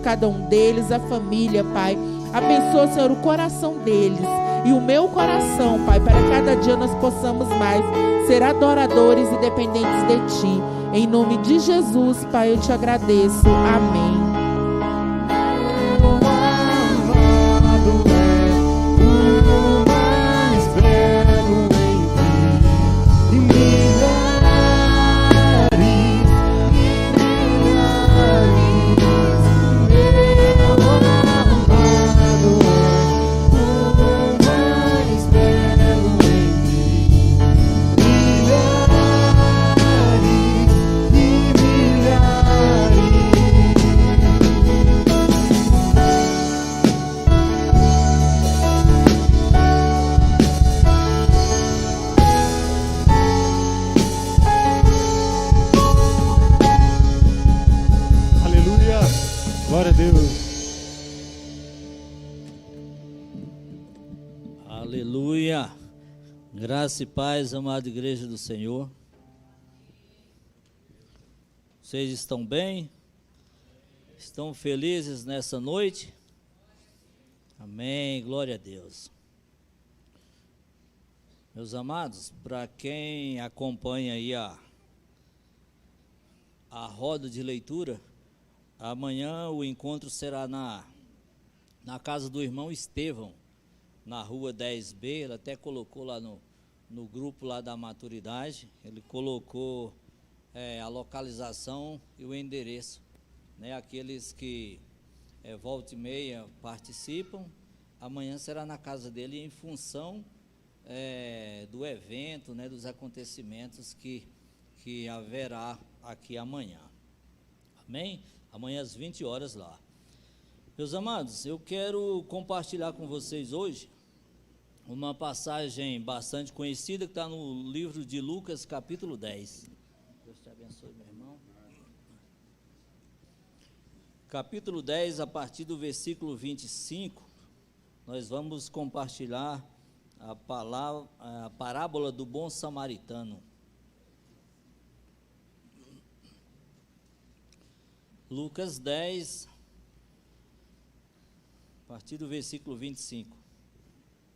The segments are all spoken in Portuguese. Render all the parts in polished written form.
cada um deles, a família, Pai. Abençoa, Senhor, o coração deles e o meu coração, Pai, para cada dia nós possamos mais ser adoradores e dependentes de Ti. Em nome de Jesus, Pai, eu te agradeço. Amém. Glória a Deus. Aleluia. Graça e paz, amada igreja do Senhor. Vocês estão bem? Estão felizes nessa noite? Amém, glória a Deus. Meus amados, para quem acompanha aí a roda de leitura, amanhã o encontro será na casa do irmão Estevão, na rua 10B, ele até colocou lá no grupo lá da maturidade, ele colocou a localização e o endereço, né? Aqueles que volta e meia participam, amanhã será na casa dele em função do evento, né, dos acontecimentos que haverá aqui amanhã. Amém? Amanhã às 20 horas lá. Meus amados, eu quero compartilhar com vocês hoje uma passagem bastante conhecida que está no livro de Lucas, capítulo 10. Deus te abençoe, meu irmão. Capítulo 10, a partir do versículo 25, nós vamos compartilhar a parábola do bom samaritano. Lucas 10, a partir do versículo 25.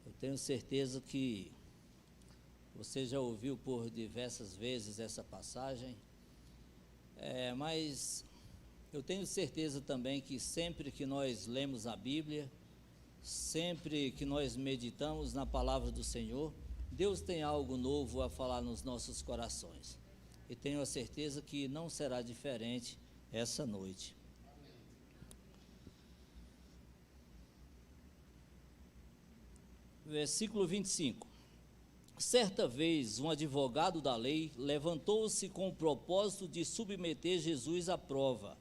Eu tenho certeza que você já ouviu por diversas vezes essa passagem, mas eu tenho certeza também que sempre que nós lemos a Bíblia, sempre que nós meditamos na palavra do Senhor, Deus tem algo novo a falar nos nossos corações. E tenho a certeza que não será diferente essa noite. Versículo 25. Certa vez, um advogado da lei levantou-se com o propósito de submeter Jesus à prova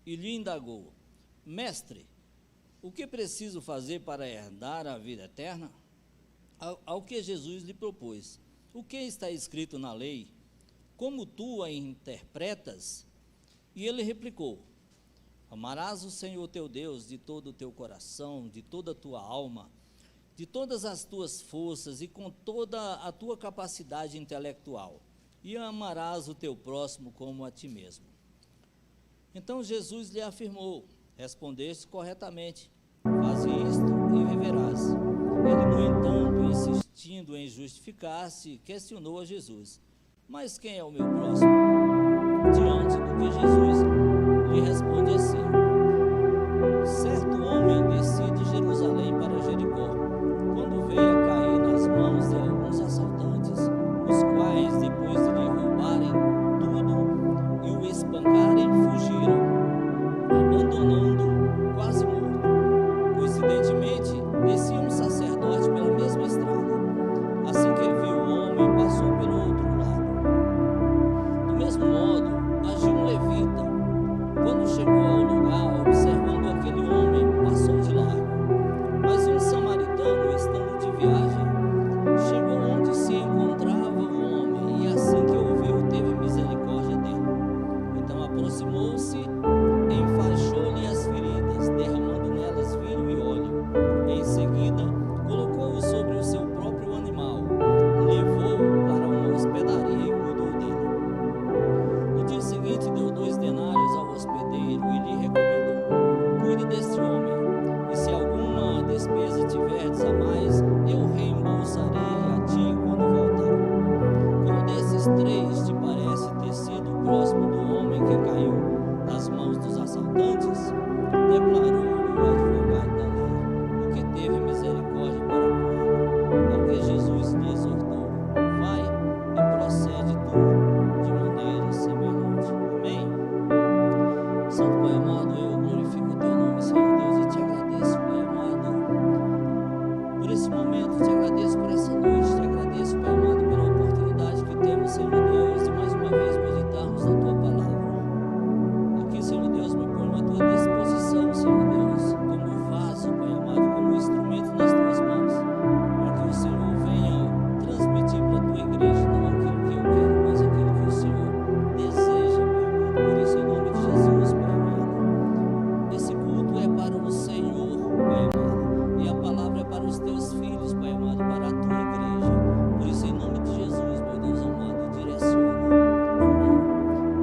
e lhe indagou: Mestre, o que preciso fazer para herdar a vida eterna? Ao que Jesus lhe propôs: o que está escrito na lei? Como tu a interpretas? E ele replicou: amarás o Senhor teu Deus de todo o teu coração, de toda a tua alma, de todas as tuas forças e com toda a tua capacidade intelectual, e amarás o teu próximo como a ti mesmo. Então Jesus lhe afirmou: respondeste corretamente, faze isto e viverás. Ele, no entanto, insistindo em justificar-se, questionou a Jesus: mas quem é o meu próximo? Diante do que Jesus lhe responde assim: certo homem descia de Jerusalém para Jericó, quando veio a cair nas mãos de alguns assaltantes, os quais, depois de lhe roubarem tudo e o espancarem, fugiram, abandonando-o quase morto. Coincidentemente, descia um sacerdote pela mesma estrada. Assim que viu o homem, passou pelo outro lado. Do mesmo modo, agiu um levita. Quando chegou ao lugar vida deste homem, e se alguma despesa tiverdes a mais, eu reembolsarei a ti quando voltar. Qual desses três te parece ter sido próximo do homem que caiu nas mãos dos assaltantes? Declarou-lhe o advogado da lei, o que teve misericórdia para com ele. Ao que Jesus lhe exortou: vai e procede tu de maneira semelhante. Amém? Santo Pai amado, eu glorifico o teu nome, Senhor Deus, e te agradeço, Pai amado, por esse momento, te agradeço por essa noite, te agradeço, Pai amado, pela oportunidade que temos, Senhor Deus, de mais uma vez meditarmos na tua palavra. Aqui, Senhor Deus, me ponho à tua disposição, Senhor Deus, como vaso, Pai amado, como instrumento nas tuas mãos, para que o Senhor venha transmitir para a tua igreja não aquilo que eu quero, mas aquilo que o Senhor deseja, Pai amado. Por isso, em nome de Jesus, Pai amado, esse culto é para o Senhor, Pai amado, e a palavra é para os teus filhos, Pai amado, para a tua igreja. Por isso, em nome de Jesus, meu Deus amado, direciona.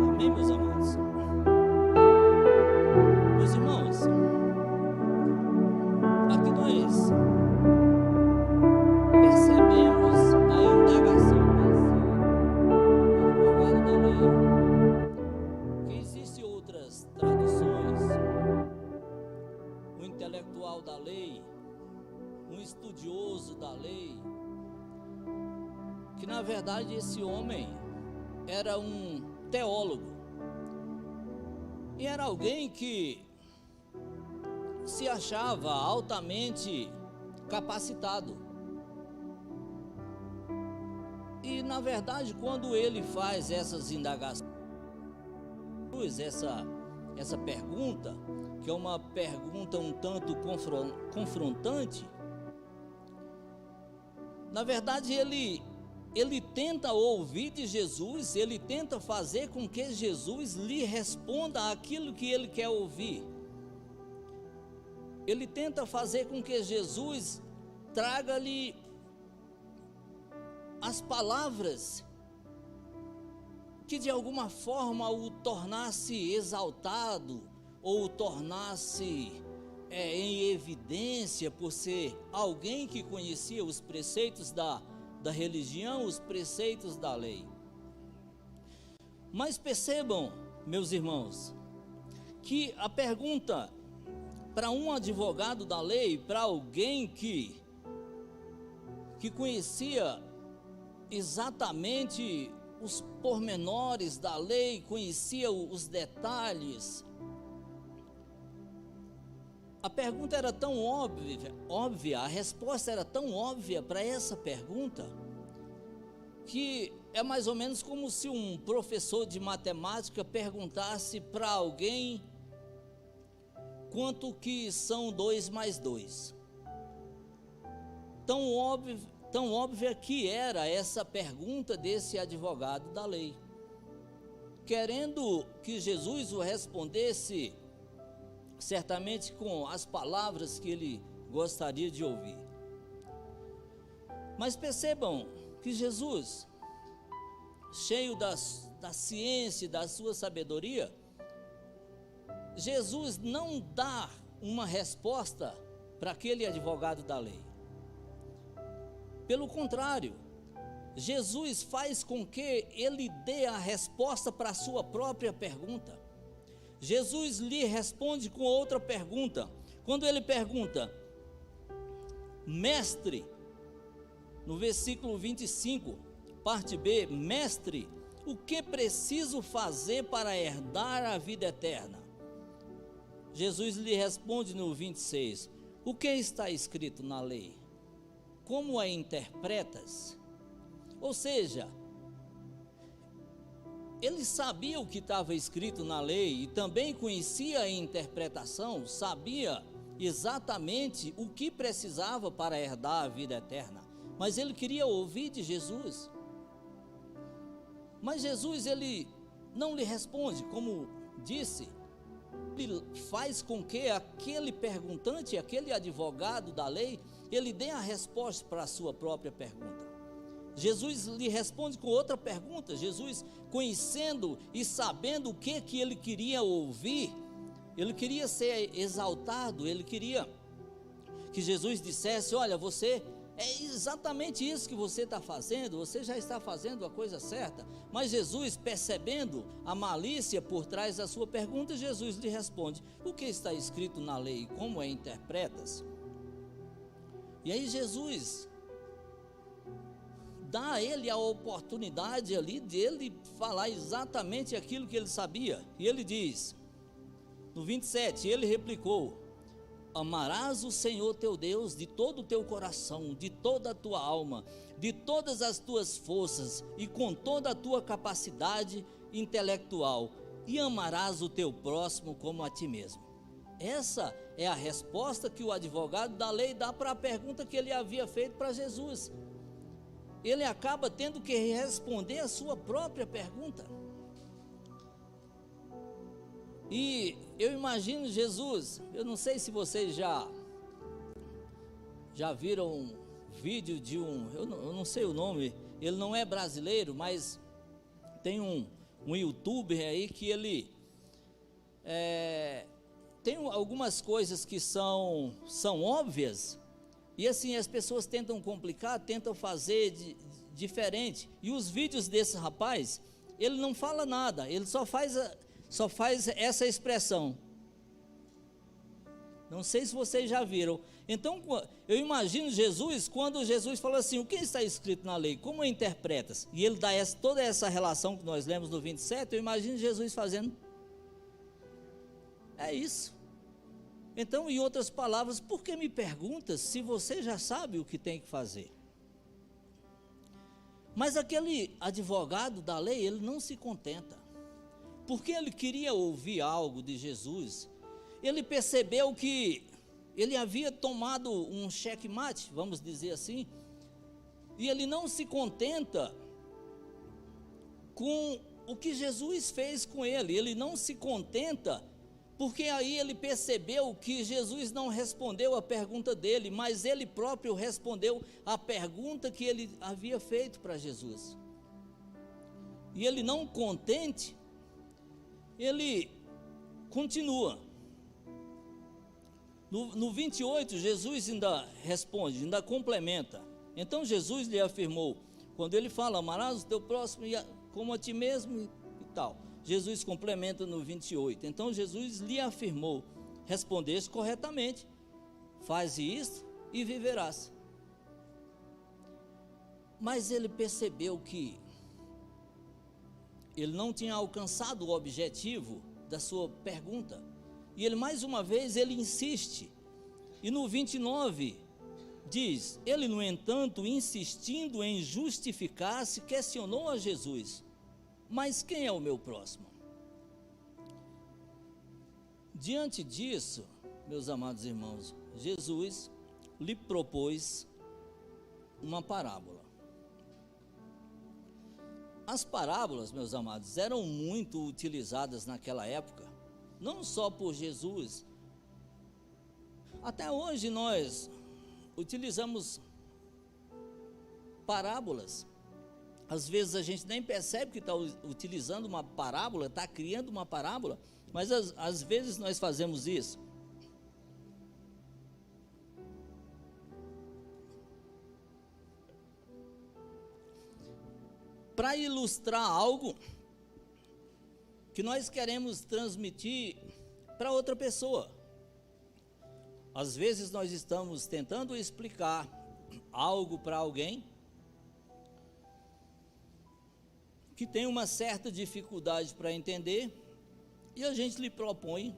Amém, meus amados. Meus irmãos, aqui nós percebemos a indagação desse advogado da lei, que existem outras traduções, um intelectual da lei, um estudioso da lei, que na verdade esse homem era um teólogo, e era alguém que se achava altamente capacitado. E na verdade, quando ele faz essas indagações, essa pergunta, que é uma pergunta um tanto confrontante, na verdade ele tenta ouvir de Jesus, ele tenta fazer com que Jesus lhe responda aquilo que ele quer ouvir. Ele tenta fazer com que Jesus traga-lhe as palavras que de alguma forma o tornasse exaltado, ou o tornasse em evidência por ser alguém que conhecia os preceitos da religião, os preceitos da lei. Mas percebam, meus irmãos, que a pergunta para um advogado da lei, para alguém que conhecia exatamente os pormenores da lei, conhecia os detalhes, a pergunta era tão óbvia, a resposta era tão óbvia para essa pergunta, que é mais ou menos como se um professor de matemática perguntasse para alguém quanto que são 2 mais 2. Tão óbvia que era essa pergunta desse advogado da lei, querendo que Jesus o respondesse certamente com as palavras que ele gostaria de ouvir. Mas percebam que Jesus, cheio da ciência, da sua sabedoria, Jesus não dá uma resposta para aquele advogado da lei. Pelo contrário, Jesus faz com que ele dê a resposta para a sua própria pergunta. Jesus lhe responde com outra pergunta. Quando ele pergunta: mestre, no versículo 25, parte B, mestre, o que preciso fazer para herdar a vida eterna? Jesus lhe responde no 26, o que está escrito na lei? Como a interpretas? Ou seja, ele sabia o que estava escrito na lei e também conhecia a interpretação, sabia exatamente o que precisava para herdar a vida eterna, mas ele queria ouvir de Jesus. Mas Jesus, ele não lhe responde, como disse, ele faz com que aquele perguntante, aquele advogado da lei, ele dê a resposta para a sua própria pergunta. Jesus lhe responde com outra pergunta. Jesus, conhecendo e sabendo o que ele queria ouvir, ele queria ser exaltado, ele queria que Jesus dissesse: olha, você, é exatamente isso que você está fazendo, você já está fazendo a coisa certa. Mas Jesus, percebendo a malícia por trás da sua pergunta, Jesus lhe responde: o que está escrito na lei, como é interpretas? E aí Jesus dá a ele a oportunidade ali de ele falar exatamente aquilo que ele sabia. E ele diz, no 27, ele replicou: amarás o Senhor teu Deus de todo o teu coração, de toda a tua alma, de todas as tuas forças e com toda a tua capacidade intelectual, e amarás o teu próximo como a ti mesmo. Essa é a resposta que o advogado da lei dá para a pergunta que ele havia feito para Jesus. Ele acaba tendo que responder a sua própria pergunta. E eu imagino Jesus, eu não sei se vocês já viram um vídeo de eu não sei o nome, ele não é brasileiro, mas tem um youtuber aí que ele tem algumas coisas que são óbvias, e assim as pessoas tentam complicar, tentam fazer diferente. E os vídeos desse rapaz, ele não fala nada, ele só faz essa expressão. Não sei se vocês já viram. Então eu imagino Jesus, quando Jesus falou assim: o que está escrito na lei, como interpretas? E ele dá toda essa relação que nós lemos no 27, eu imagino Jesus fazendo: é isso. Então, em outras palavras, por que me perguntas se você já sabe o que tem que fazer? Mas aquele advogado da lei, ele não se contenta, porque ele queria ouvir algo de Jesus. Ele percebeu que ele havia tomado um checkmate, vamos dizer assim, e ele não se contenta com o que Jesus fez com ele. Ele não se contenta, porque aí ele percebeu que Jesus não respondeu a pergunta dele, mas ele próprio respondeu a pergunta que ele havia feito para Jesus. E ele, não contente, ele continua. No 28, Jesus ainda responde, ainda complementa. Então Jesus lhe afirmou, quando ele fala: amarás o teu próximo como a ti mesmo e tal. Jesus complementa no 28. Então Jesus lhe afirmou: respondeste corretamente, faze isto e viverás. Mas ele percebeu que ele não tinha alcançado o objetivo da sua pergunta. E ele, mais uma vez, ele insiste. E no 29 diz: ele, no entanto, insistindo em justificar-se, questionou a Jesus: mas quem é o meu próximo? Diante disso, meus amados irmãos, Jesus lhe propôs uma parábola. As parábolas, meus amados, eram muito utilizadas naquela época, não só por Jesus. Até hoje nós utilizamos parábolas. Às vezes a gente nem percebe que está utilizando uma parábola, está criando uma parábola, mas às vezes nós fazemos isso. Para ilustrar algo que nós queremos transmitir para outra pessoa. Às vezes nós estamos tentando explicar algo para alguém que tem uma certa dificuldade para entender, e a gente lhe propõe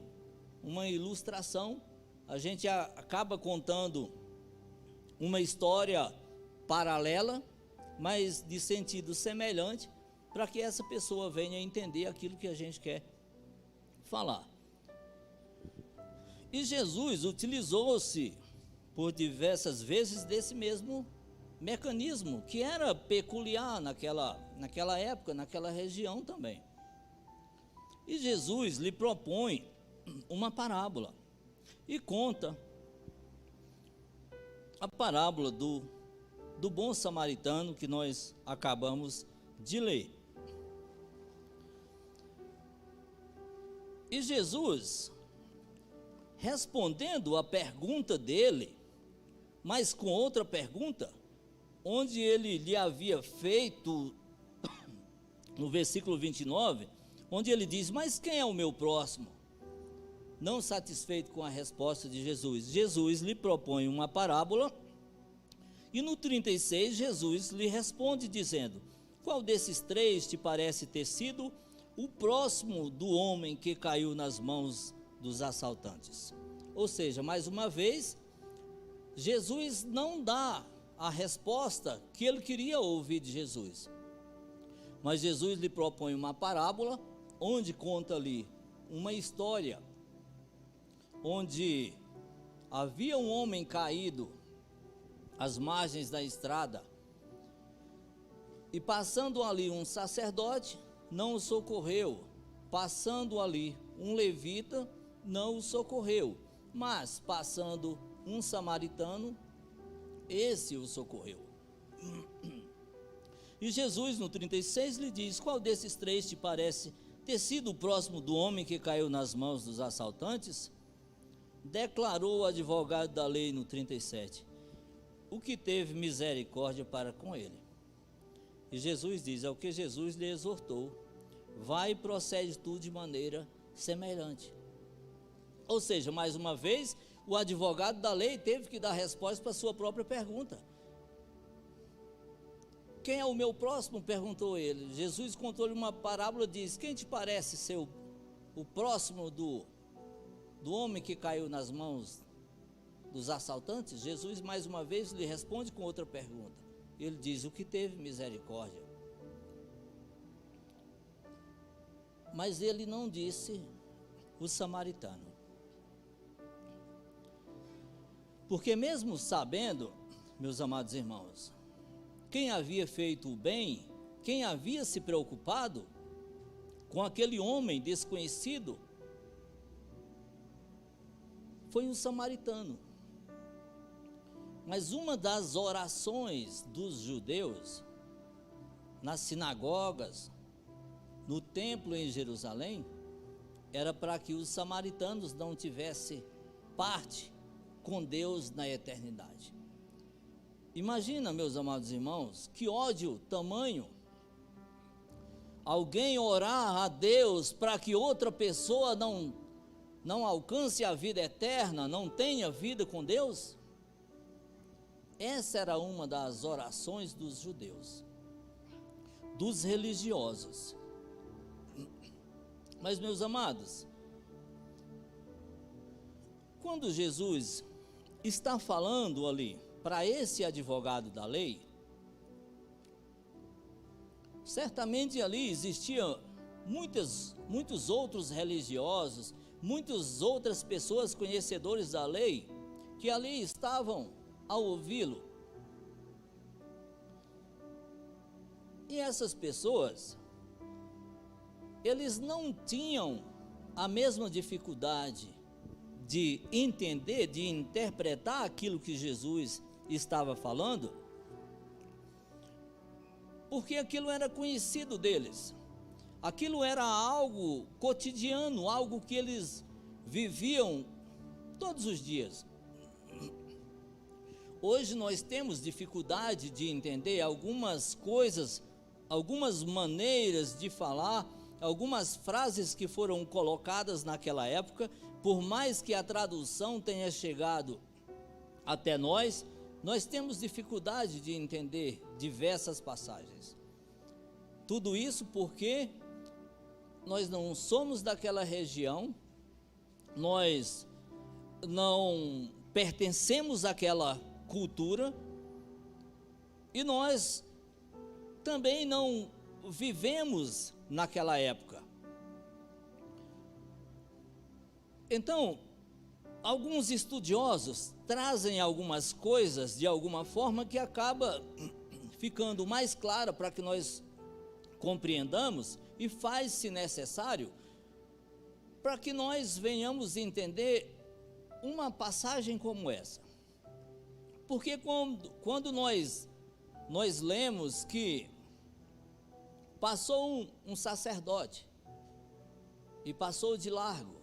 uma ilustração. A gente acaba contando uma história paralela, mas de sentido semelhante, para que essa pessoa venha a entender aquilo que a gente quer falar. E Jesus utilizou-se por diversas vezes desse mesmo mecanismo, que era peculiar naquela época, naquela região também. E Jesus lhe propõe uma parábola, e conta a parábola do bom samaritano, que nós acabamos de ler. E Jesus, respondendo a pergunta dele, mas com outra pergunta, onde ele lhe havia feito, no versículo 29, onde ele diz: mas quem é o meu próximo? Não satisfeito com a resposta de Jesus, Jesus lhe propõe uma parábola, e no 36 Jesus lhe responde dizendo: qual desses três te parece ter sido o próximo do homem que caiu nas mãos dos assaltantes? Ou seja, mais uma vez, Jesus não dá a resposta que ele queria ouvir de Jesus, mas Jesus lhe propõe uma parábola, onde conta ali uma história, onde havia um homem caído às margens da estrada, e passando ali um sacerdote, não o socorreu, passando ali um levita, não o socorreu, mas passando um samaritano, esse o socorreu. E Jesus no 36 lhe diz: qual desses três te parece ter sido o próximo do homem que caiu nas mãos dos assaltantes? Declarou o advogado da lei no 37, o que teve misericórdia para com ele. E Jesus diz, ao que Jesus lhe exortou: vai e procede tu de maneira semelhante. Ou seja, mais uma vez, o advogado da lei teve que dar resposta para a sua própria pergunta. Quem é o meu próximo? Perguntou ele. Jesus contou-lhe uma parábola, diz: quem te parece ser o próximo do homem que caiu nas mãos dos assaltantes? Jesus mais uma vez lhe responde com outra pergunta. Ele diz: o que teve misericórdia. Mas ele não disse o samaritano. Porque mesmo sabendo, meus amados irmãos, quem havia feito o bem, quem havia se preocupado com aquele homem desconhecido, foi um samaritano. Mas uma das orações dos judeus, nas sinagogas, no templo em Jerusalém, era para que os samaritanos não tivessem parte com Deus na eternidade. Imagina, meus amados irmãos, que ódio tamanho, alguém orar a Deus para que outra pessoa não alcance a vida eterna, não tenha vida com Deus. Essa era uma das orações dos judeus, dos religiosos. Mas, meus amados, quando Jesus está falando ali para esse advogado da lei, certamente ali existiam muitos outros religiosos, muitas outras pessoas conhecedores da lei, que ali estavam a ouvi-lo. E essas pessoas, eles não tinham a mesma dificuldade de entender, de interpretar aquilo que Jesus estava falando, porque aquilo era conhecido deles, aquilo era algo cotidiano, algo que eles viviam todos os dias. Hoje nós temos dificuldade de entender algumas coisas, algumas maneiras de falar, algumas frases que foram colocadas naquela época. Por mais que a tradução tenha chegado até nós temos dificuldade de entender diversas passagens. Tudo isso porque nós não somos daquela região, nós não pertencemos àquela cultura e nós também não vivemos naquela época. Então, alguns estudiosos trazem algumas coisas de alguma forma que acaba ficando mais clara para que nós compreendamos, e faz-se necessário para que nós venhamos entender uma passagem como essa. Porque quando nós lemos que passou um sacerdote e passou de largo,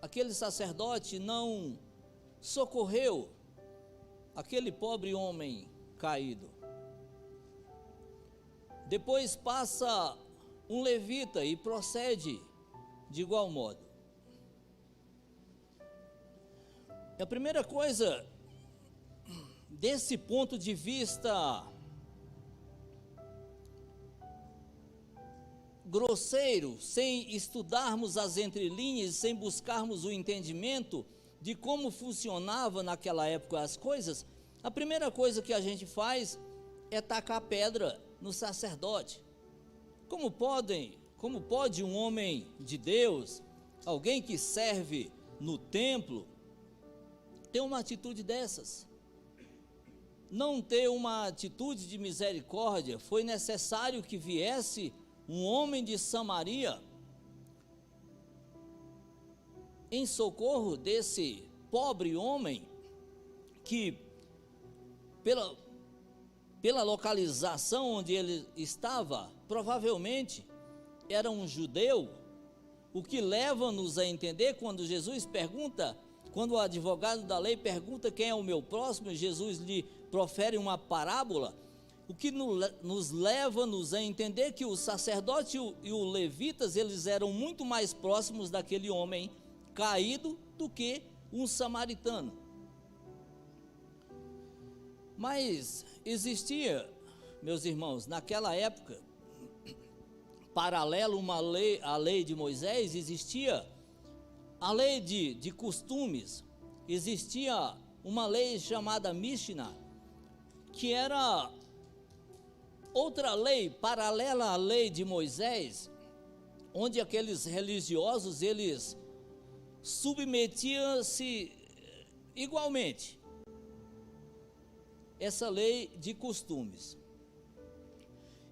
aquele sacerdote não socorreu aquele pobre homem caído. Depois passa um levita e procede de igual modo. A primeira coisa, desse ponto de vista grosseiro, sem estudarmos as entrelinhas, sem buscarmos o entendimento de como funcionava naquela época as coisas, a primeira coisa que a gente faz é tacar pedra no sacerdote. Como pode um homem de Deus, alguém que serve no templo, ter uma atitude dessas? Não ter uma atitude de misericórdia? Foi necessário que viesse um homem de Samaria em socorro desse pobre homem que, pela localização onde ele estava, provavelmente era um judeu, o que leva-nos a entender quando Jesus pergunta, quando o advogado da lei pergunta quem é o meu próximo, Jesus lhe profere uma parábola, o que nos leva-nos a entender que o sacerdote e o levitas, eles eram muito mais próximos daquele homem caído do que um samaritano. Mas existia, meus irmãos, naquela época, paralelo à lei de Moisés, existia a lei de costumes, existia uma lei chamada Mishnah, que era outra lei paralela à lei de Moisés, onde aqueles religiosos, eles submetiam-se igualmente. Essa lei de costumes.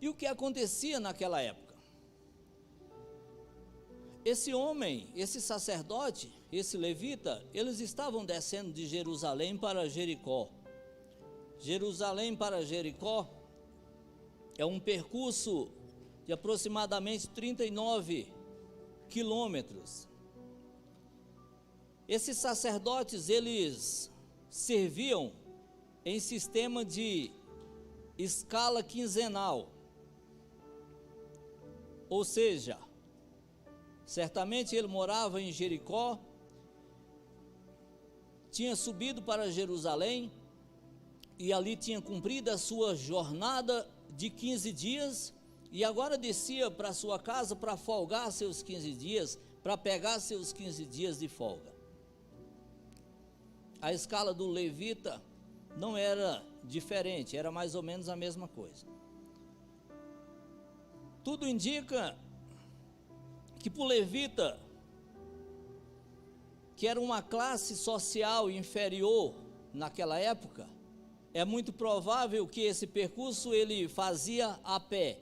E o que acontecia naquela época? Esse homem, esse sacerdote, esse levita, eles estavam descendo de Jerusalém para Jericó. Jerusalém para Jericó é um percurso de aproximadamente 39 quilômetros. Esses sacerdotes, eles serviam em sistema de escala quinzenal, ou seja, certamente ele morava em Jericó, tinha subido para Jerusalém e ali tinha cumprido a sua jornada de 15 dias e agora descia para sua casa para folgar seus 15 dias, para pegar seus 15 dias de folga. A escala do levita não era diferente, era mais ou menos a mesma coisa. Tudo indica que para o levita, que era uma classe social inferior naquela época, é muito provável que esse percurso ele fazia a pé.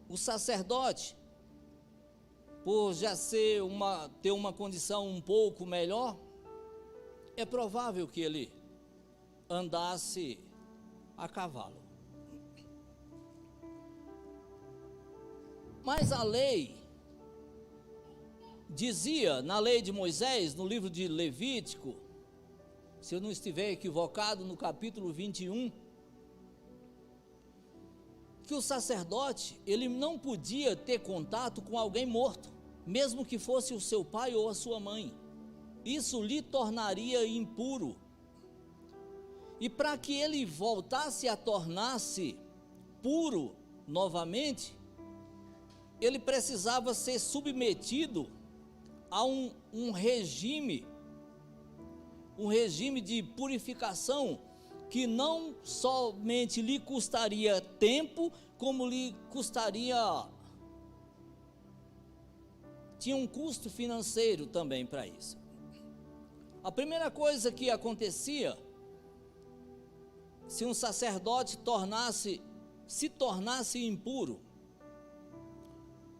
O sacerdote, por já ter uma condição um pouco melhor, é provável que ele andasse a cavalo. Mas a lei dizia, na lei de Moisés, no livro de Levítico, se eu não estiver equivocado, no capítulo 21, que o sacerdote, ele não podia ter contato com alguém morto, mesmo que fosse o seu pai ou a sua mãe. Isso lhe tornaria impuro. E para que ele voltasse a tornar-se puro novamente, ele precisava ser submetido a um regime de purificação que não somente lhe custaria tempo, como lhe tinha um custo financeiro também para isso. A primeira coisa que acontecia, se um sacerdote se tornasse impuro,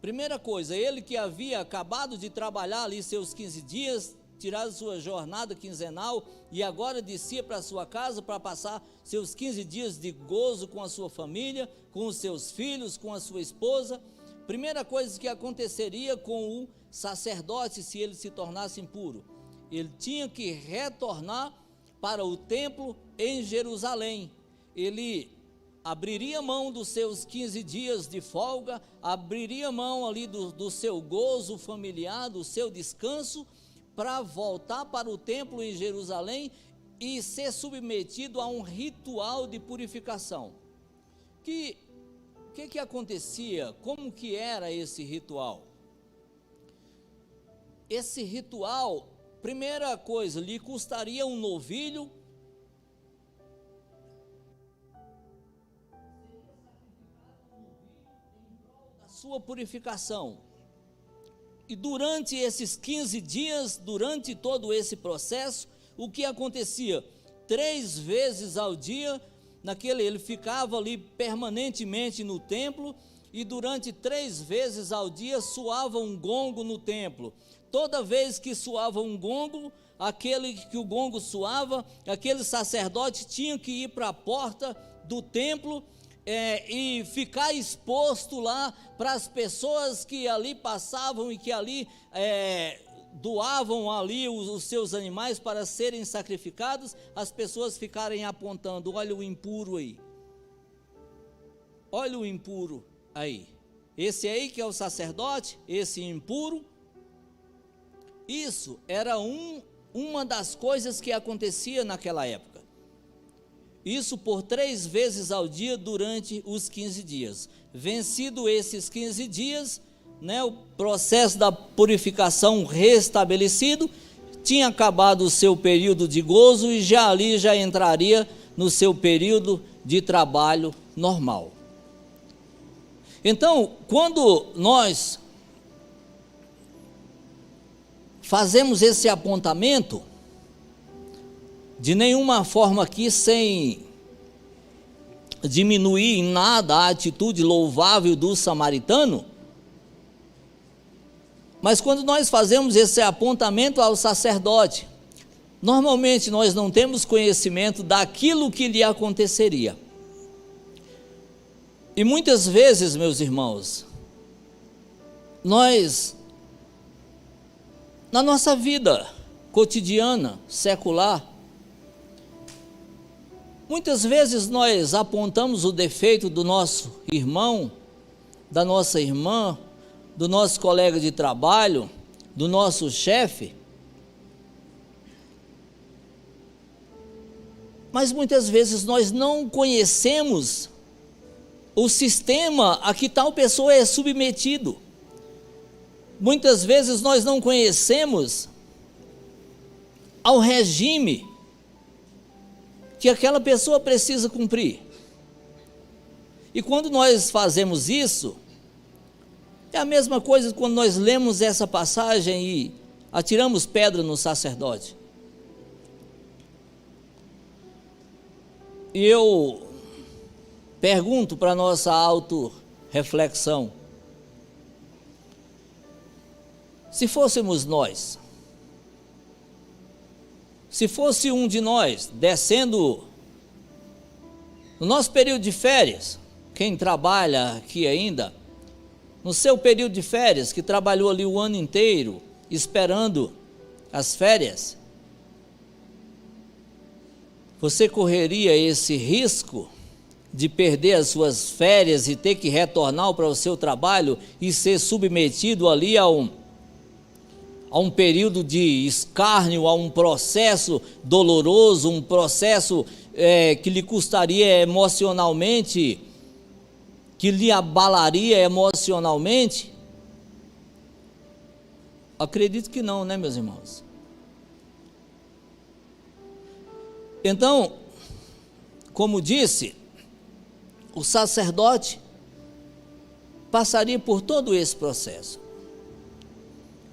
primeira coisa, ele que havia acabado de trabalhar ali seus 15 dias, tirado sua jornada quinzenal e agora descia para sua casa para passar seus 15 dias de gozo com a sua família, com os seus filhos, com a sua esposa, primeira coisa que aconteceria com o sacerdote se ele se tornasse impuro, ele tinha que retornar para o templo em Jerusalém. Ele abriria mão dos seus 15 dias de folga, abriria mão ali do seu gozo familiar, do seu descanso, para voltar para o templo em Jerusalém e ser submetido a um ritual de purificação. O que acontecia? Como que era esse ritual? Esse ritual, primeira coisa, lhe custaria um novilho, sua purificação. E durante esses 15 dias, durante todo esse processo, o que acontecia? 3 vezes ao dia, ele ficava ali permanentemente no templo, e durante 3 vezes ao dia soava um gongo no templo. Toda vez que soava um gongo, que o gongo soava, aquele sacerdote tinha que ir para a porta do templo, e ficar exposto lá para as pessoas que ali passavam e que ali doavam ali os seus animais para serem sacrificados, as pessoas ficarem apontando: olha o impuro aí, olha o impuro aí, esse aí que é o sacerdote, esse impuro. Isso era uma das coisas que acontecia naquela época. Isso por 3 vezes ao dia durante os 15 dias. Vencido esses 15 dias, o processo da purificação restabelecido, tinha acabado o seu período de gozo e já entraria no seu período de trabalho normal. Então, quando nós fazemos esse apontamento, de nenhuma forma aqui sem diminuir em nada a atitude louvável do samaritano, mas quando nós fazemos esse apontamento ao sacerdote, normalmente nós não temos conhecimento daquilo que lhe aconteceria. E muitas vezes, meus irmãos, nós, na nossa vida cotidiana, secular, muitas vezes nós apontamos o defeito do nosso irmão, da nossa irmã, do nosso colega de trabalho, do nosso chefe, mas muitas vezes nós não conhecemos o sistema a que tal pessoa é submetido. Muitas vezes nós não conhecemos ao regime que aquela pessoa precisa cumprir. E quando nós fazemos isso, é a mesma coisa quando nós lemos essa passagem e atiramos pedra no sacerdote. E eu pergunto para a nossa autorreflexão: se fôssemos nós, se fosse um de nós descendo no nosso período de férias, quem trabalha aqui ainda, no seu período de férias, que trabalhou ali o ano inteiro, esperando as férias, você correria esse risco de perder as suas férias e ter que retornar para o seu trabalho e ser submetido ali a um período de escárnio, a um processo doloroso, um processo que lhe custaria emocionalmente, que lhe abalaria emocionalmente? Acredito que não, né, meus irmãos? Então, como disse, o sacerdote passaria por todo esse processo.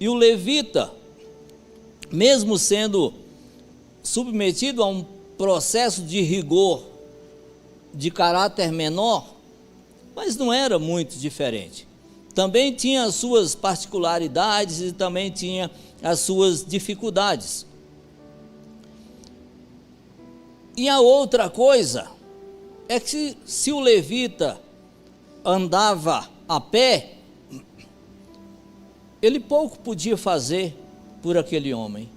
E o levita, mesmo sendo submetido a um processo de rigor de caráter menor, mas não era muito diferente. Também tinha as suas particularidades e também tinha as suas dificuldades. E a outra coisa é que se o levita andava a pé, ele pouco podia fazer por aquele homem.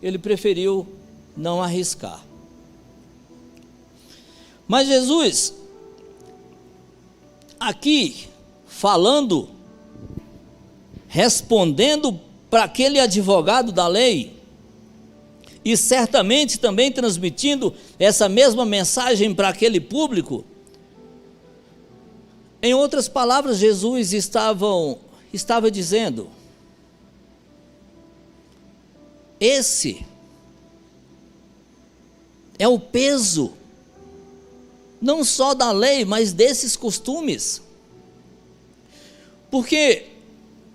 Ele preferiu não arriscar. Mas Jesus, aqui, falando, respondendo para aquele advogado da lei, e certamente também transmitindo essa mesma mensagem para aquele público, em outras palavras, Jesus estava dizendo: esse é o peso, não só da lei, mas desses costumes. Porque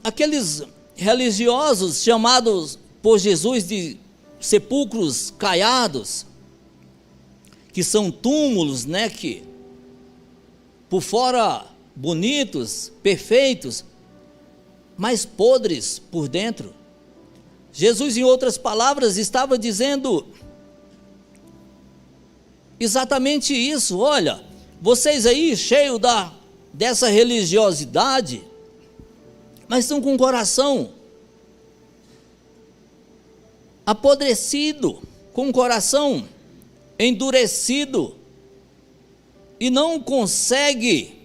aqueles religiosos chamados por Jesus de sepulcros caiados, que são túmulos, né, que por fora bonitos, perfeitos, mas podres por dentro. Jesus, em outras palavras, estava dizendo exatamente isso. Olha, vocês aí cheios dessa religiosidade, mas estão com o coração apodrecido, com o coração endurecido, e não consegue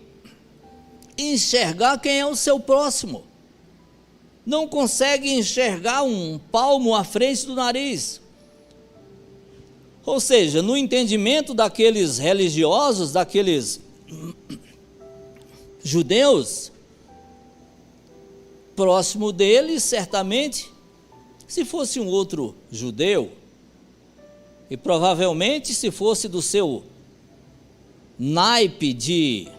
enxergar quem é o seu próximo, não consegue enxergar um palmo à frente do nariz. Ou seja, no entendimento daqueles religiosos, daqueles judeus, próximo deles, certamente, se fosse um outro judeu, e provavelmente se fosse do seu naipe de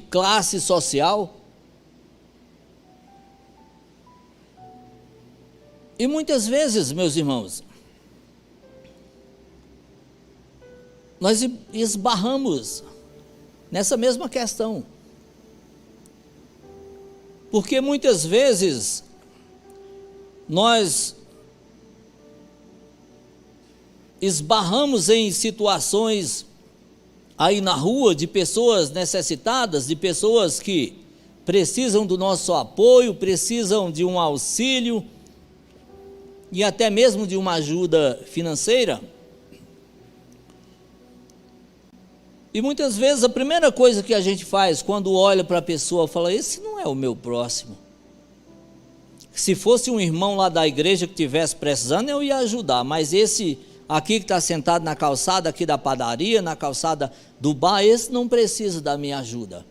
classe social, e muitas vezes, meus irmãos, nós esbarramos nessa mesma questão, porque muitas vezes nós esbarramos em situações aí na rua de pessoas necessitadas, de pessoas que precisam do nosso apoio, precisam de um auxílio e até mesmo de uma ajuda financeira. E muitas vezes a primeira coisa que a gente faz quando olha para a pessoa, fala: esse não é o meu próximo. Se fosse um irmão lá da igreja que estivesse precisando, eu ia ajudar, mas esse aqui que está sentado na calçada aqui da padaria, na calçada do bar, esse não precisa da minha ajuda,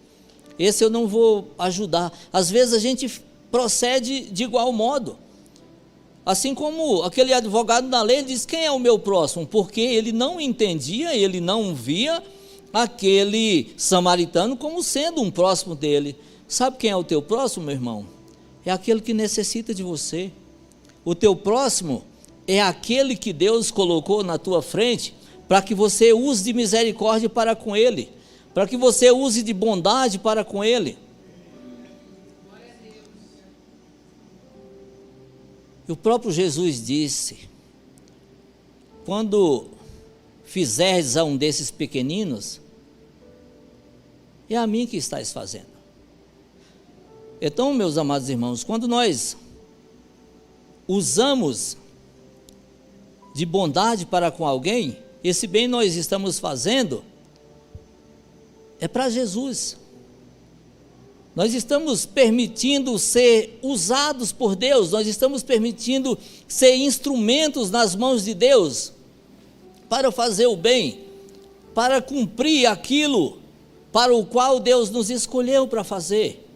esse eu não vou ajudar. Às vezes a gente procede de igual modo, assim como aquele advogado da lei diz: quem é o meu próximo? Porque ele não entendia, ele não via aquele samaritano como sendo um próximo dele. Sabe quem é o teu próximo, meu irmão? É aquele que necessita de você. O teu próximo é aquele que Deus colocou na tua frente para que você use de misericórdia para com ele, para que você use de bondade para com ele. E o próprio Jesus disse: quando fizeres a um desses pequeninos, é a mim que estás fazendo. Então, meus amados irmãos, quando nós usamos de bondade para com alguém, esse bem nós estamos fazendo é para Jesus. Nós estamos permitindo ser usados por Deus, nós estamos permitindo ser instrumentos nas mãos de Deus para fazer o bem, para cumprir aquilo para o qual Deus nos escolheu para fazer,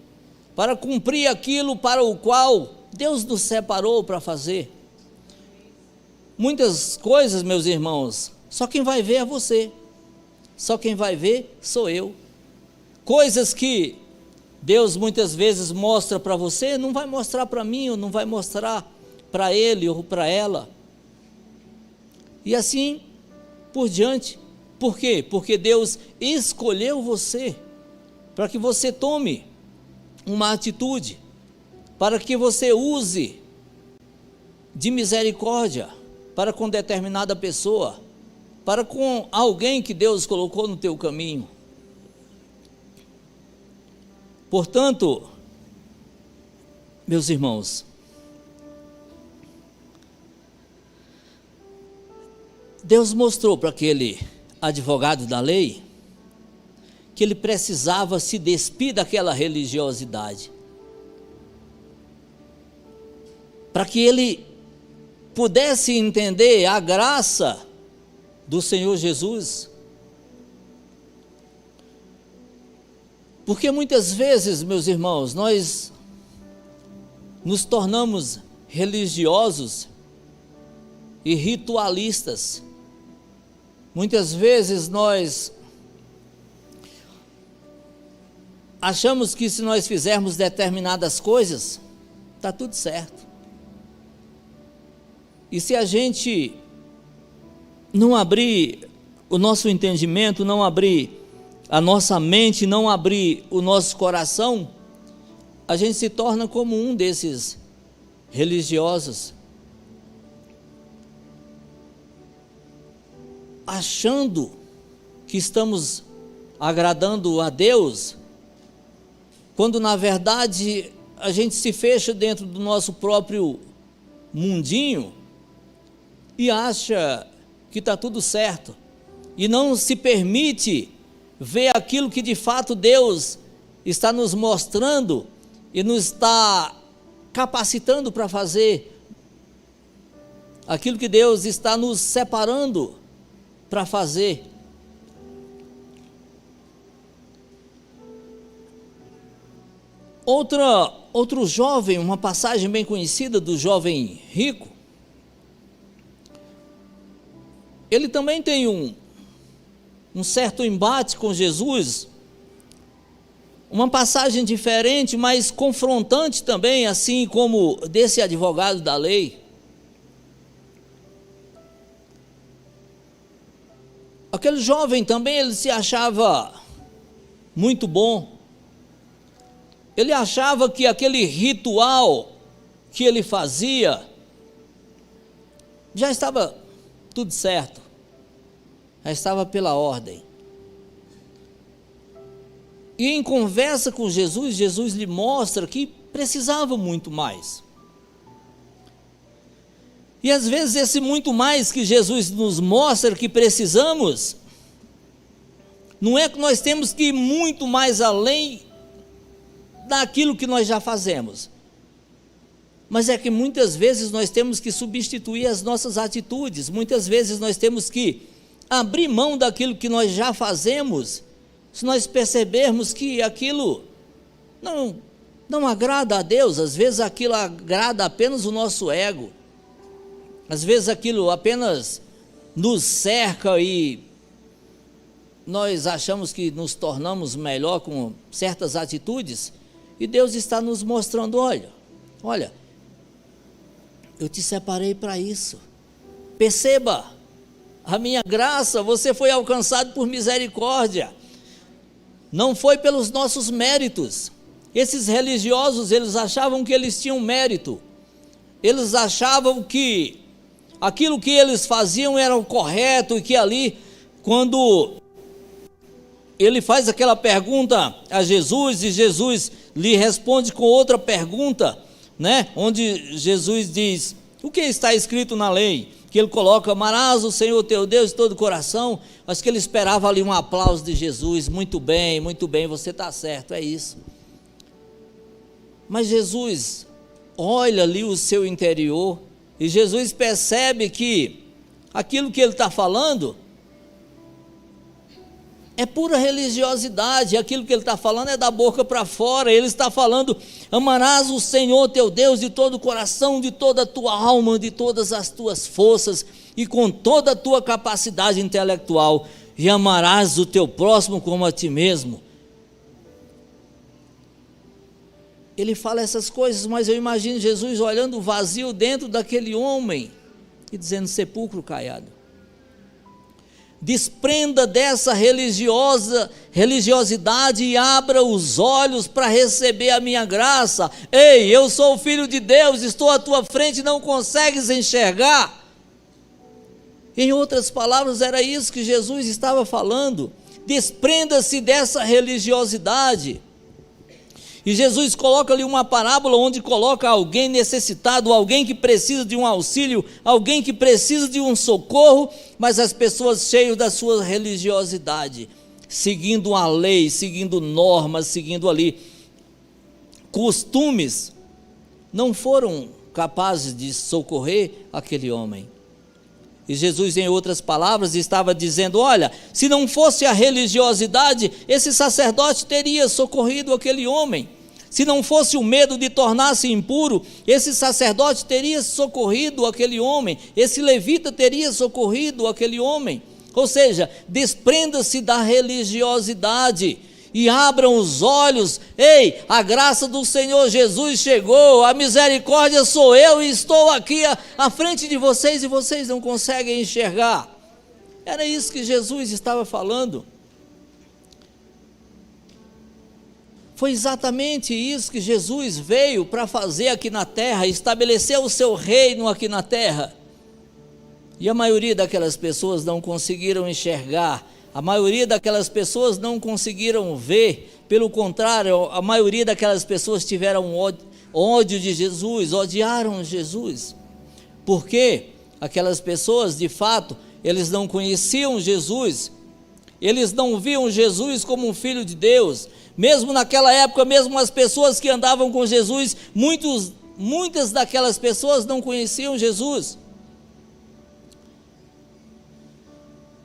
para cumprir aquilo para o qual Deus nos separou para fazer. Muitas coisas, meus irmãos, só quem vai ver é você, só quem vai ver sou eu. Coisas que Deus muitas vezes mostra para você, não vai mostrar para mim, ou não vai mostrar para ele ou para ela, e assim por diante. Por quê? Porque Deus escolheu você, para que você tome uma atitude, para que você use de misericórdia para com determinada pessoa, para com alguém que Deus colocou no teu caminho. Portanto, meus irmãos, Deus mostrou para aquele advogado da lei que ele precisava se despir daquela religiosidade, para que ele pudesse entender a graça do Senhor Jesus. Porque muitas vezes, meus irmãos, nós nos tornamos religiosos e ritualistas. Muitas vezes nós achamos que se nós fizermos determinadas coisas, está tudo certo. E se a gente não abrir o nosso entendimento, não abrir a nossa mente, não abrir o nosso coração, a gente se torna como um desses religiosos, achando que estamos agradando a Deus, quando na verdade a gente se fecha dentro do nosso próprio mundinho e acha que está tudo certo, e não se permite ver aquilo que de fato Deus está nos mostrando e nos está capacitando para fazer, aquilo que Deus está nos separando para fazer. Outro jovem, uma passagem bem conhecida do jovem rico, ele também tem um certo embate com Jesus, uma passagem diferente, mas confrontante também, assim como desse advogado da lei. Aquele jovem também, ele se achava muito bom, ele achava que aquele ritual que ele fazia já estava tudo certo, já estava pela ordem. E em conversa com Jesus, Jesus lhe mostra que precisava muito mais. E às vezes esse muito mais que Jesus nos mostra que precisamos, não é que nós temos que ir muito mais além daquilo que nós já fazemos, mas é que muitas vezes nós temos que substituir as nossas atitudes, muitas vezes nós temos que abrir mão daquilo que nós já fazemos, se nós percebermos que aquilo não agrada a Deus. Às vezes aquilo agrada apenas o nosso ego, às vezes aquilo apenas nos cerca e nós achamos que nos tornamos melhor com certas atitudes, e Deus está nos mostrando, olha, eu te separei para isso, perceba a minha graça, você foi alcançado por misericórdia, não foi pelos nossos méritos. Esses religiosos, eles achavam que eles tinham mérito, eles achavam que aquilo que eles faziam era o correto, e que ali, quando ele faz aquela pergunta a Jesus, e Jesus lhe responde com outra pergunta, né? Onde Jesus diz, o que está escrito na lei? Que ele coloca, amarás o Senhor teu Deus de todo o coração. Acho que ele esperava ali um aplauso de Jesus, muito bem, você está certo, é isso. Mas Jesus olha ali o seu interior, e Jesus percebe que aquilo que ele está falando é pura religiosidade, aquilo que ele está falando é da boca para fora. Ele está falando, amarás o Senhor teu Deus de todo o coração, de toda a tua alma, de todas as tuas forças, e com toda a tua capacidade intelectual, e amarás o teu próximo como a ti mesmo. Ele fala essas coisas, mas eu imagino Jesus olhando vazio dentro daquele homem, e dizendo, sepulcro caiado. Desprenda dessa religiosidade e abra os olhos para receber a minha graça. Ei, eu sou o Filho de Deus, estou à tua frente, não consegues enxergar? Em outras palavras, era isso que Jesus estava falando. Desprenda-se dessa religiosidade. E Jesus coloca ali uma parábola onde coloca alguém necessitado, alguém que precisa de um auxílio, alguém que precisa de um socorro, mas as pessoas cheias da sua religiosidade, seguindo a lei, seguindo normas, seguindo ali costumes, não foram capazes de socorrer aquele homem. E Jesus, em outras palavras, estava dizendo: olha, se não fosse a religiosidade, esse sacerdote teria socorrido aquele homem. Se não fosse o medo de tornar-se impuro, esse sacerdote teria socorrido aquele homem, esse levita teria socorrido aquele homem. Ou seja, desprenda-se da religiosidade e abram os olhos. Ei, a graça do Senhor Jesus chegou, a misericórdia sou eu e estou aqui à frente de vocês e vocês não conseguem enxergar. Era isso que Jesus estava falando. Foi exatamente isso que Jesus veio para fazer aqui na terra, estabelecer o seu reino aqui na terra. E a maioria daquelas pessoas não conseguiram enxergar, a maioria daquelas pessoas não conseguiram ver, pelo contrário, a maioria daquelas pessoas tiveram ódio de Jesus, odiaram Jesus. Por quê? Aquelas pessoas, de fato, eles não conheciam Jesus, eles não viam Jesus como um filho de Deus. Mesmo naquela época, mesmo as pessoas que andavam com Jesus, muitas daquelas pessoas não conheciam Jesus.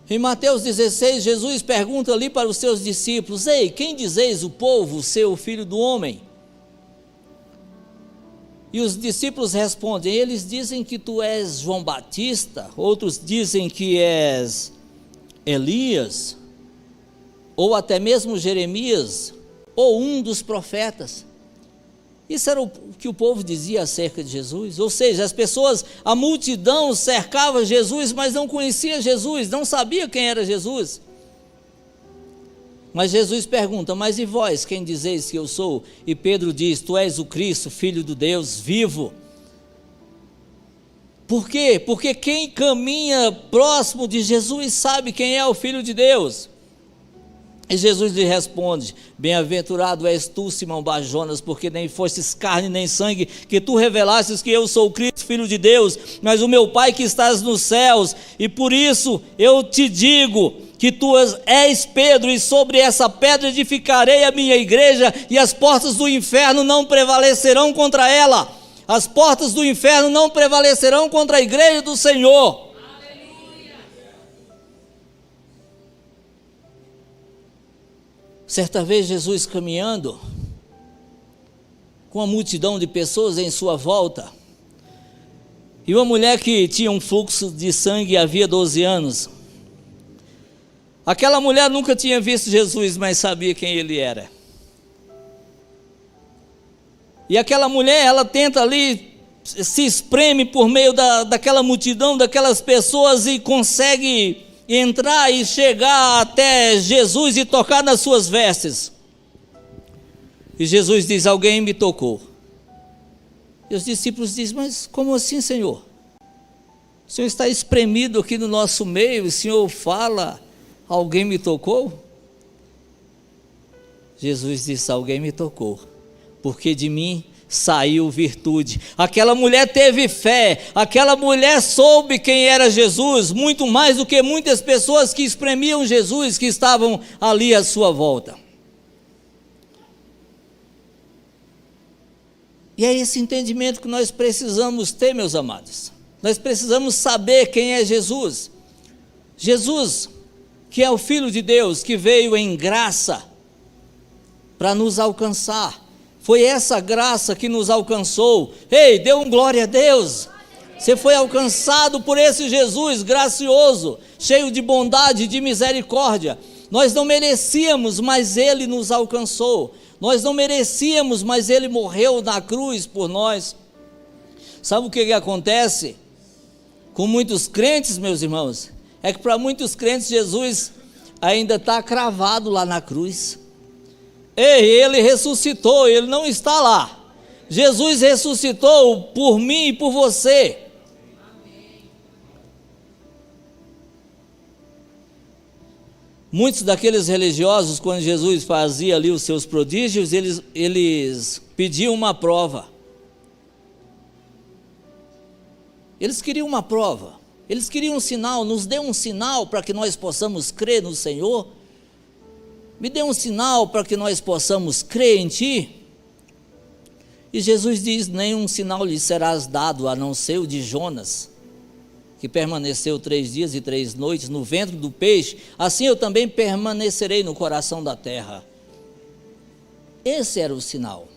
Em Mateus 16, Jesus pergunta ali para os seus discípulos: ei, quem dizeis o povo ser o filho do homem? E os discípulos respondem: eles dizem que tu és João Batista, outros dizem que és Elias, ou até mesmo Jeremias, ou um dos profetas. Isso era o que o povo dizia acerca de Jesus. Ou seja, as pessoas, a multidão cercava Jesus, mas não conhecia Jesus, não sabia quem era Jesus. Mas Jesus pergunta: mas e vós, quem dizeis que eu sou? E Pedro diz: tu és o Cristo, Filho do Deus vivo. Por quê? Porque quem caminha próximo de Jesus sabe quem é o Filho de Deus. E Jesus lhe responde: bem-aventurado és tu, Simão Bar-Jonas, porque nem fostes carne nem sangue que tu revelastes que eu sou o Cristo, Filho de Deus, mas o meu Pai que estás nos céus. E por isso eu te digo que tu és Pedro, e sobre essa pedra edificarei a minha igreja, e as portas do inferno não prevalecerão contra ela. As portas do inferno não prevalecerão contra a igreja do Senhor. Certa vez Jesus caminhando, com uma multidão de pessoas em sua volta, e uma mulher que tinha um fluxo de sangue havia 12 anos. Aquela mulher nunca tinha visto Jesus, mas sabia quem ele era. E aquela mulher, ela tenta ali, se espreme por meio daquela multidão, daquelas pessoas, e consegue entrar e chegar até Jesus e tocar nas suas vestes. E Jesus diz: alguém me tocou. E os discípulos dizem: mas como assim, Senhor? O Senhor está espremido aqui no nosso meio, o Senhor fala: alguém me tocou? Jesus disse: alguém me tocou, porque de mim saiu virtude. Aquela mulher teve fé, aquela mulher soube quem era Jesus, muito mais do que muitas pessoas que espremiam Jesus, que estavam ali à sua volta. E é esse entendimento que nós precisamos ter, meus amados. Nós precisamos saber quem é Jesus. Jesus, que é o Filho de Deus, que veio em graça para nos alcançar. Foi essa graça que nos alcançou. Ei, dê um glória a Deus. Você foi alcançado por esse Jesus gracioso, cheio de bondade e de misericórdia. Nós não merecíamos, mas Ele nos alcançou. Nós não merecíamos, mas Ele morreu na cruz por nós. Sabe o que acontece com muitos crentes, meus irmãos? É que para muitos crentes Jesus ainda está cravado lá na cruz. Ei, Ele ressuscitou, Ele não está lá. Jesus ressuscitou por mim e por você. Muitos daqueles religiosos, quando Jesus fazia ali os seus prodígios, eles pediam uma prova. Eles queriam uma prova, eles queriam um sinal. Nos dê um sinal para que nós possamos crer no Senhor. Me dê um sinal para que nós possamos crer em Ti. E Jesus diz: nenhum sinal lhe serás dado, a não ser o de Jonas, que permaneceu 3 dias e 3 noites no ventre do peixe. Assim eu também permanecerei no coração da terra. Esse era o sinal.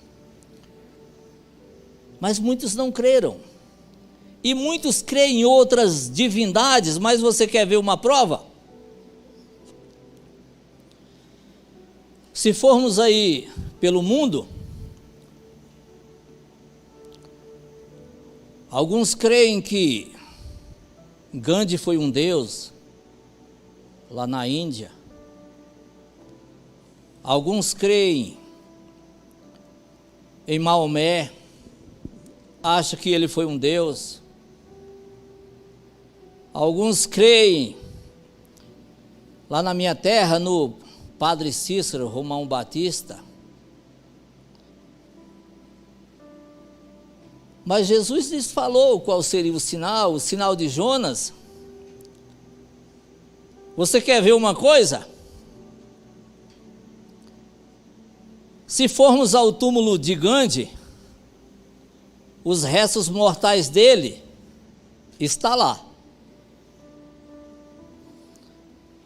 Mas muitos não creram. E muitos creem em outras divindades, mas você quer ver uma prova? Se formos aí pelo mundo, alguns creem que Gandhi foi um deus, lá na Índia. Alguns creem em Maomé, acham que ele foi um deus. Alguns creem, lá na minha terra, no Padre Cícero, Romão Batista. Mas Jesus lhes falou qual seria o sinal de Jonas. Você quer ver uma coisa? Se formos ao túmulo de Gandhi, os restos mortais dele estão lá.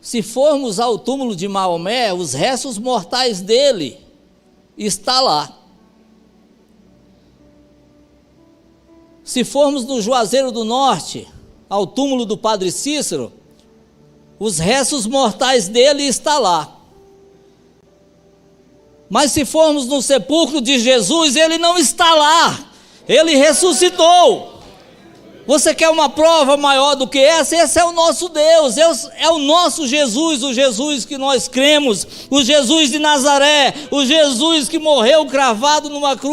Se formos ao túmulo de Maomé, os restos mortais dele estão lá. Se formos no Juazeiro do Norte, ao túmulo do Padre Cícero, os restos mortais dele estão lá. Mas se formos no sepulcro de Jesus, ele não está lá, ele ressuscitou. Você quer uma prova maior do que essa? Esse é o nosso Deus, é o nosso Jesus, o Jesus que nós cremos, o Jesus de Nazaré, o Jesus que morreu cravado numa cruz.